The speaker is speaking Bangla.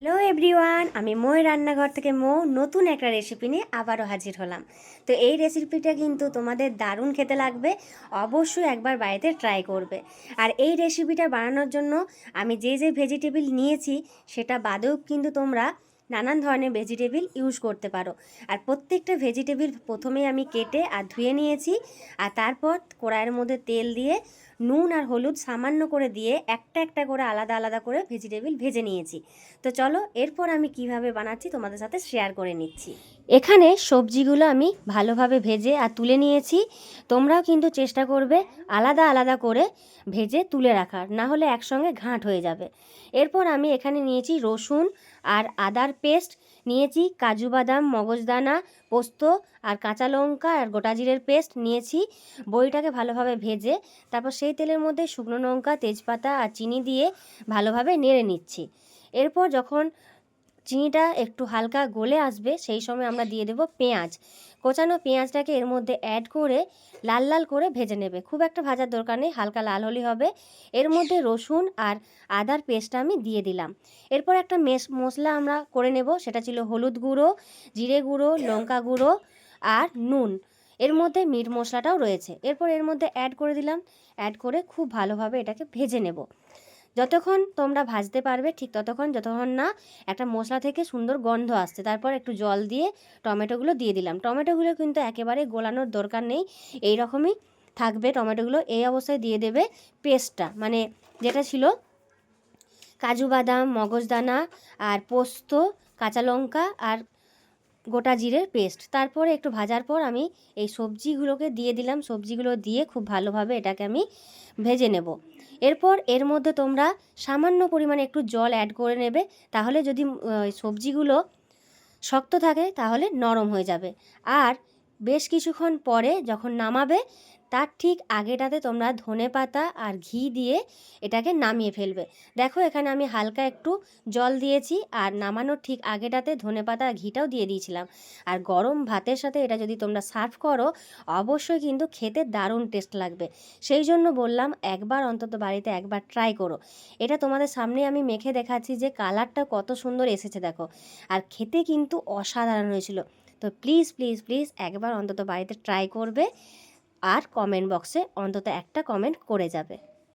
হ্যালো এভরিওয়ান, আমি মই রান্নাঘর থেকে নতুন একটা রেসিপি নিয়ে আবারও হাজির হলাম। তো এই রেসিপিটা কিন্তু তোমাদের দারুণ খেতে লাগবে, অবশ্যই একবার বাড়িতে ট্রাই করবে। আর এই রেসিপিটা বানানোর জন্য আমি যে যে ভেজিটেবল নিয়েছি সেটা বাদেও কিন্তু তোমরা নানান ধরনের ভেজিটেবল ইউজ করতে পারো। আর প্রত্যেকটা ভেজিটেবল প্রথমেই আমি কেটে আর ধুয়ে নিয়েছি, আর তারপর কড়াইয়ের মধ্যে তেল দিয়ে নুন আর হলুদ সামান্য করে দিয়ে একটা একটা করে আলাদা আলাদা করে ভেজিটেবল ভেজে নিয়েছি। তো চলো এরপর আমি কিভাবে বানাচ্ছি তোমাদের সাথে শেয়ার করে নিচ্ছি। এখানে সবজিগুলো আমি ভালোভাবে ভেজে আর তুলে নিয়েছি। তোমরাও কিন্তু চেষ্টা করবে আলাদা আলাদা করে ভেজে তুলে রাখার, না হলে একসঙ্গে ঘাঁট হয়ে যাবে। এরপর আমি এখানে নিয়েছি রসুন আর আদার পেস্ট, নিয়েছি কাজু বাদাম, মগজদানা, পোস্ত আর কাঁচা লঙ্কা আর গোটা জিরের পেস্ট নিয়েছি। বড়িটাকে ভালোভাবে ভেজে তারপর সেই তেলের মধ্যে শুকনো লঙ্কা, তেজপাতা আর চিনি দিয়ে ভালোভাবে নেড়ে নিচ্ছি। এরপর যখন চিনিটা একটু হালকা গলে আসবে সেই সময় আমরা দিয়ে দেব পেঁয়াজ। কোচানো পেঁয়াজটাকে এর মধ্যে অ্যাড করে লাল লাল করে ভেজে নেবে, খুব একটা ভাজার দরকার নেই, হালকা লাল হলেই হবে। এর মধ্যে রসুন আর আদার পেস্টটা আমি দিয়ে দিলাম। এরপর একটা মশলা আমরা করে নেব, সেটা ছিল হলুদ গুঁড়ো, জিরে গুঁড়ো, লঙ্কা গুঁড়ো আর নুন। এর মধ্যে মিট মশলাটাও রয়েছে। এরপর এর মধ্যে অ্যাড করে দিলাম, অ্যাড করে খুব ভালোভাবে এটাকে ভেজে নেব। যতক্ষণ তোমরা ভাজতে পারবে ঠিক যতক্ষণ না একটা মশলা থেকে সুন্দর গন্ধ আসছে। তারপর একটু জল দিয়ে টমেটোগুলো দিয়ে দিলাম। টমেটোগুলো কিন্তু একেবারে গোলানোর দরকার নেই, এই রকমই থাকবে টমেটোগুলো। এই অবস্থায় দিয়ে দেবে পেস্টটা, মানে যেটা ছিল কাজু বাদাম, মগজদানা আর পোস্ত, কাঁচা লঙ্কা আর গোটা জিরের পেস্ট। তারপরে একটু ভাজার পর আমি এই সবজিগুলোকে দিয়ে দিলাম। সবজিগুলো দিয়ে খুব ভালোভাবে এটাকে আমি ভেজে নেব। এরপর এর মধ্যে তোমরা সামান্য পরিমাণে একটু জল অ্যাড করে নেবে, তাহলে যদি সবজিগুলো শক্ত থাকে তাহলে নরম হয়ে যাবে। আর বেশ কিছুক্ষণ পরে যখন নামাবে তার ঠিক আগেটাতে তোমরা ধনেপাতা আর ঘি দিয়ে এটাকে নামিয়ে ফেলবে। দেখো এখানে আমি হালকা একটু জল দিয়েছি, আর নামানোর ঠিক আগেটাতে ধনেপাতা আর ঘিটাও দিয়ে দিয়েছিলাম। আর গরম ভাতের সাথে এটা যদি তোমরা সার্ভ করো অবশ্যই কিন্তু খেতে দারুণ টেস্ট লাগবে। সেই জন্য বললাম একবার অন্তত বাড়িতে একবার ট্রাই করো। এটা তোমাদের সামনে আমি মেখে দেখাচ্ছি যে কালারটা কত সুন্দর এসেছে দেখো, আর খেতে কিন্তু অসাধারণ হয়েছিল। তো প্লিজ প্লিজ প্লিজ একবার অন্তত বাড়িতে ট্রাই করবে, আর কমেন্ট বক্সে অন্তত একটা কমেন্ট করে যাবে।